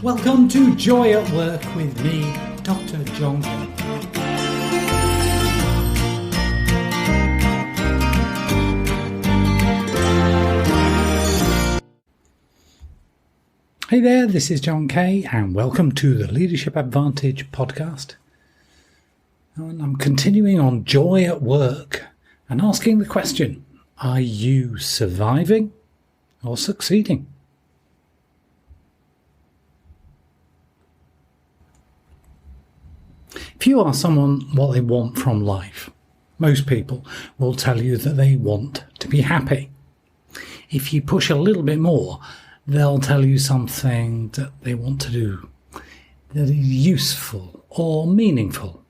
Welcome to Joy at Work with me, Dr. John Kay. Hey there, this is John Kay and welcome to the Leadership Advantage podcast. And I'm continuing on Joy at Work and asking the question, are you surviving or succeeding? If you ask someone what they want from life, most people will tell you that they want to be happy. If you push a little bit more, they'll tell you something that they want to do that is useful or meaningful.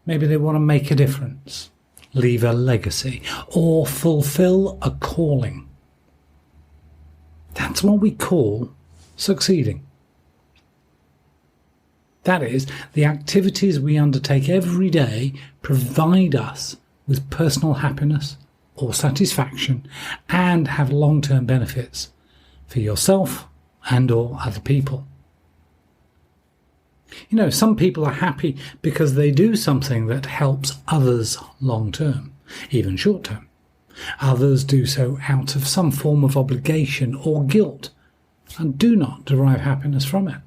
Maybe they want to make a difference, leave a legacy, or fulfil a calling. That's what we call succeeding. That is, the activities we undertake every day provide us with personal happiness or satisfaction and have long-term benefits for yourself and or other people. You know, some people are happy because they do something that helps others long-term, even short-term. Others do so out of some form of obligation or guilt and do not derive happiness from it.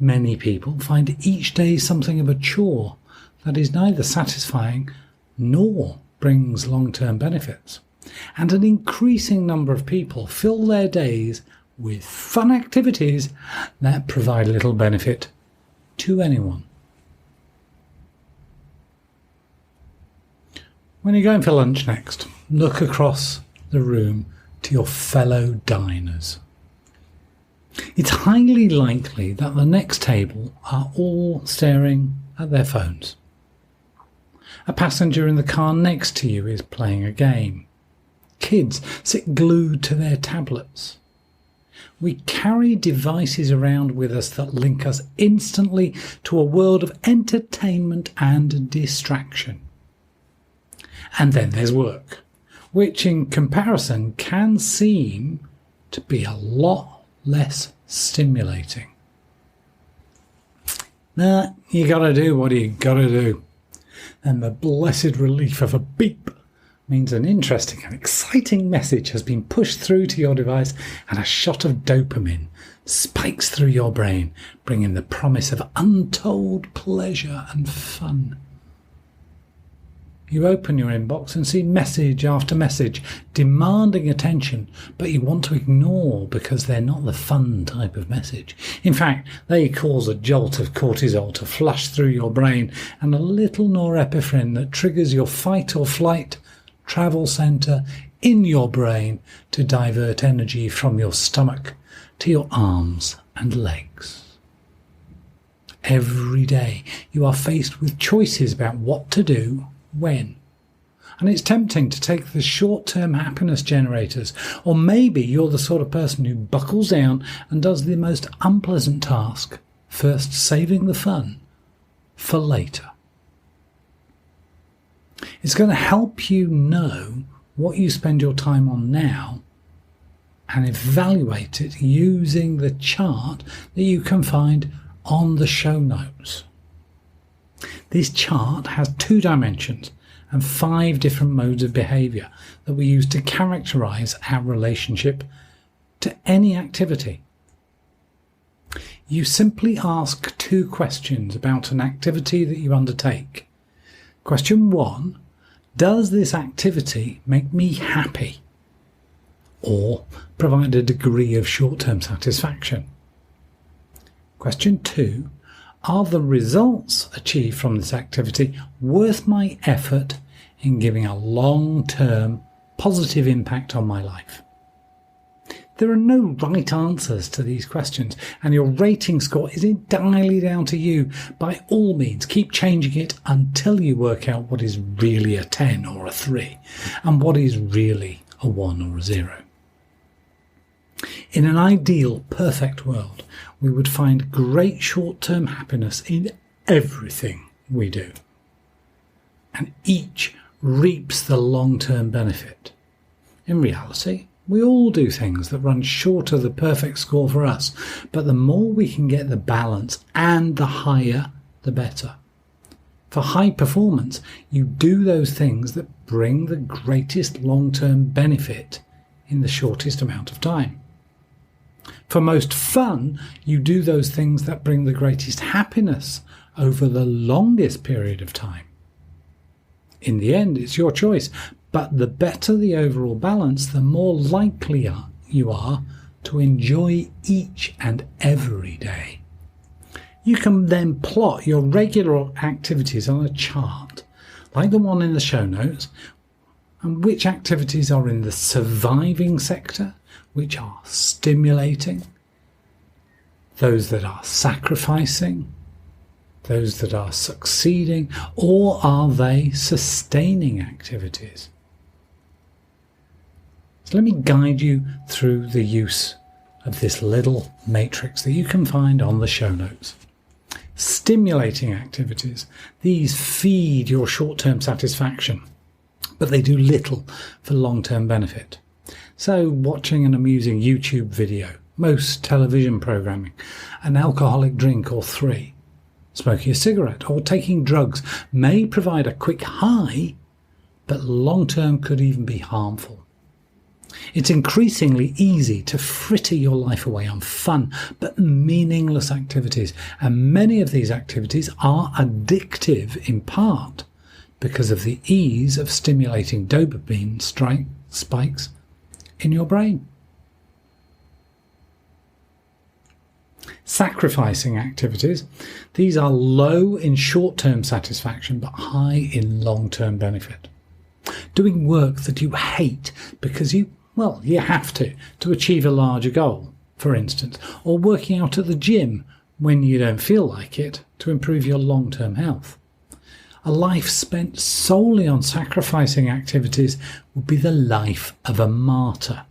Many people find each day something of a chore that is neither satisfying nor brings long-term benefits. And an increasing number of people fill their days with fun activities that provide little benefit to anyone. When you're going for lunch next, look across the room to your fellow diners. It's highly likely that the next table are all staring at their phones. A passenger in the car next to you is playing a game. Kids sit glued to their tablets. We carry devices around with us that link us instantly to a world of entertainment and distraction. And then there's work, which in comparison can seem to be a lot less stimulating. You gotta do what you gotta do. And the blessed relief of a beep means an interesting and exciting message has been pushed through to your device and a shot of dopamine spikes through your brain, bringing the promise of untold pleasure and fun. You open your inbox and see message after message demanding attention, but you want to ignore because they're not the fun type of message. In fact, they cause a jolt of cortisol to flush through your brain and a little norepinephrine that triggers your fight or flight travel centre in your brain to divert energy from your stomach to your arms and legs. Every day you are faced with choices about what to do when. And it's tempting to take the short-term happiness generators, or maybe you're the sort of person who buckles down and does the most unpleasant task, first saving the fun for later. It's going to help you know what you spend your time on now and evaluate it using the chart that you can find on the show notes. This chart has 2 dimensions and 5 different modes of behaviour that we use to characterise our relationship to any activity. You simply ask 2 questions about an activity that you undertake. Question 1, does this activity make me happy or provide a degree of short-term satisfaction? Question 2, are the results achieved from this activity worth my effort in giving a long-term positive impact on my life? There are no right answers to these questions, and your rating score is entirely down to you. By all means, keep changing it until you work out what is really a 10 or a 3 and what is really a 1 or a 0. In an ideal, perfect world, we would find great short-term happiness in everything we do, and each reaps the long-term benefit. In reality, We all do things that run short of the perfect score for us, but the more we can get the balance and the higher, the better. For high performance, you do those things that bring the greatest long-term benefit in the shortest amount of time. For most fun, you do those things that bring the greatest happiness over the longest period of time. In the end, it's your choice, but the better the overall balance, the more likely you are to enjoy each and every day. You can then plot your regular activities on a chart, like the one in the show notes, and which activities are in the surviving sector, which are stimulating, those that are sacrificing, those that are succeeding, or are they sustaining activities? So let me guide you through the use of this little matrix that you can find on the show notes. Stimulating activities. These feed your short-term satisfaction, but they do little for long-term benefit. So watching an amusing YouTube video, most television programming, an alcoholic drink or three, smoking a cigarette or taking drugs may provide a quick high, but long-term could even be harmful. It's increasingly easy to fritter your life away on fun but meaningless activities, and many of these activities are addictive in part because of the ease of stimulating dopamine spikes in your brain. Sacrificing activities. These are low in short-term satisfaction but high in long-term benefit. Doing work that you hate because you have to achieve a larger goal, for instance, or working out at the gym when you don't feel like it to improve your long-term health. A life spent solely on sacrificing activities would be the life of a martyr.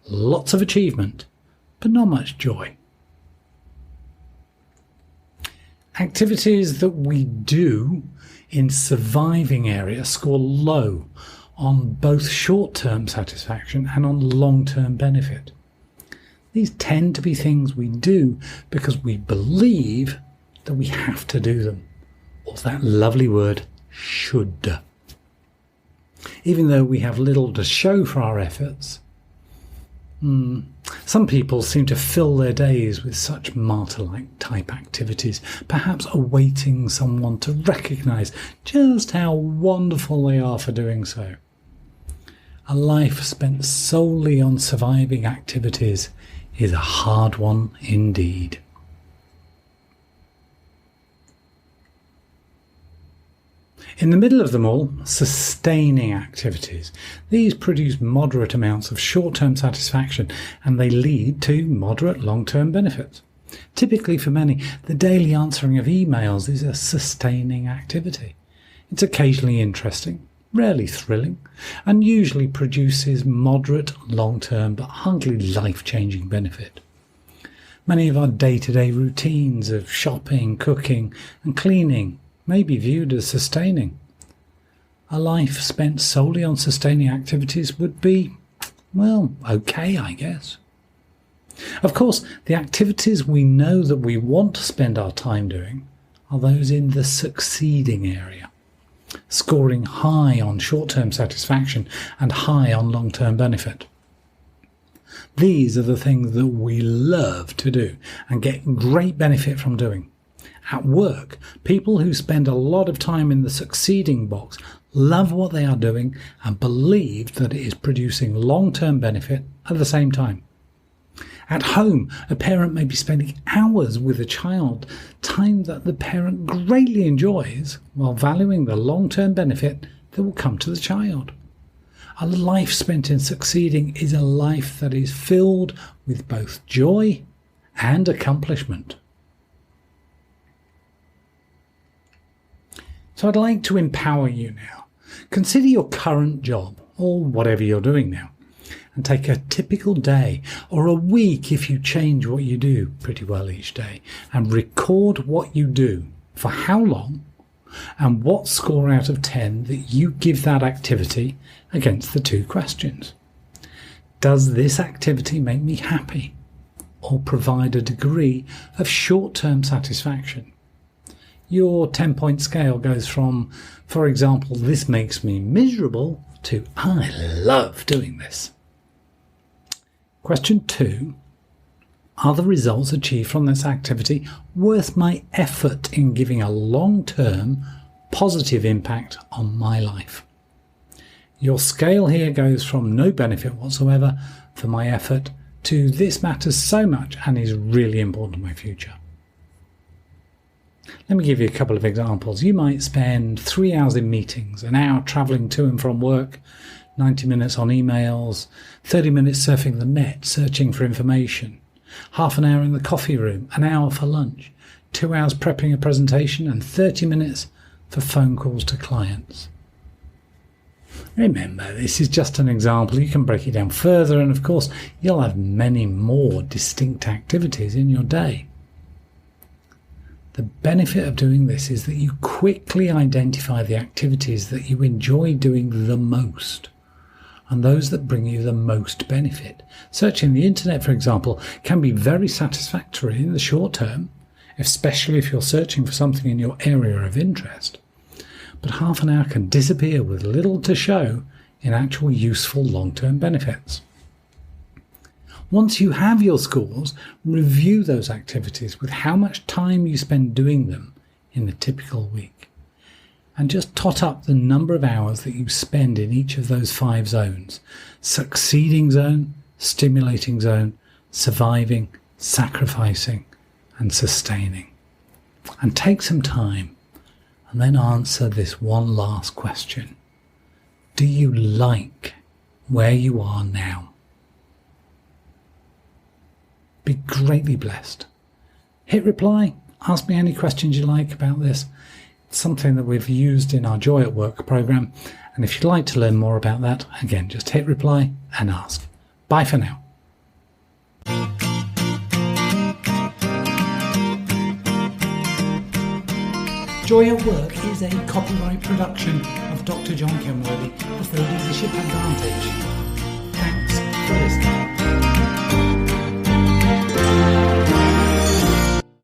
Lots of achievement, but not much joy. Activities that we do in surviving area score low on both short-term satisfaction and on long-term benefit. These tend to be things we do because we believe that we have to do them, or that lovely word, should. Even though we have little to show for our efforts, some people seem to fill their days with such martyr-like type activities, perhaps awaiting someone to recognise just how wonderful they are for doing so. A life spent solely on surviving activities is a hard one indeed. In the middle of them all, sustaining activities. These produce moderate amounts of short-term satisfaction and they lead to moderate long-term benefits. Typically for many, the daily answering of emails is a sustaining activity. It's occasionally interesting, rarely thrilling, and usually produces moderate, long-term but hardly life-changing benefit. Many of our day-to-day routines of shopping, cooking and cleaning may be viewed as sustaining. A life spent solely on sustaining activities would be, okay, I guess. Of course, the activities we know that we want to spend our time doing are those in the succeeding area, scoring high on short-term satisfaction and high on long-term benefit. These are the things that we love to do and get great benefit from doing. At work, people who spend a lot of time in the succeeding box love what they are doing and believe that it is producing long-term benefit at the same time. At home, a parent may be spending hours with a child, time that the parent greatly enjoys, while valuing the long-term benefit that will come to the child. A life spent in succeeding is a life that is filled with both joy and accomplishment. So I'd like to empower you now. Consider your current job, or whatever you're doing now, and take a typical day, or a week if you change what you do pretty well each day, and record what you do, for how long, and what score out of 10 that you give that activity against the two questions. Does this activity make me happy or provide a degree of short-term satisfaction? Your 10-point scale goes from, for example, this makes me miserable, to I love doing this. Question 2. Are the results achieved from this activity worth my effort in giving a long-term positive impact on my life? Your scale here goes from no benefit whatsoever for my effort to this matters so much and is really important to my future. Let me give you a couple of examples. You might spend 3 hours in meetings, an hour travelling to and from work, 90 minutes on emails, 30 minutes surfing the net, searching for information, half an hour in the coffee room, an hour for lunch, 2 hours prepping a presentation, and 30 minutes for phone calls to clients. Remember, this is just an example. You can break it down further, and of course, you'll have many more distinct activities in your day. The benefit of doing this is that you quickly identify the activities that you enjoy doing the most and those that bring you the most benefit. Searching the internet, for example, can be very satisfactory in the short term, especially if you're searching for something in your area of interest. But half an hour can disappear with little to show in actual useful long-term benefits. Once you have your scores, review those activities with how much time you spend doing them in a typical week. And just tot up the number of hours that you spend in each of those 5 zones: succeeding zone, stimulating zone, surviving, sacrificing, and sustaining. And take some time and then answer this one last question. Do you like where you are now? Be greatly blessed. Hit reply. Ask me any questions you like about this. It's something that we've used in our Joy at Work program. And if you'd like to learn more about that, again, just hit reply and ask. Bye for now. Joy at Work is a copyright production of Dr. John Kenworthy of the Leadership Advantage. Thanks for listening.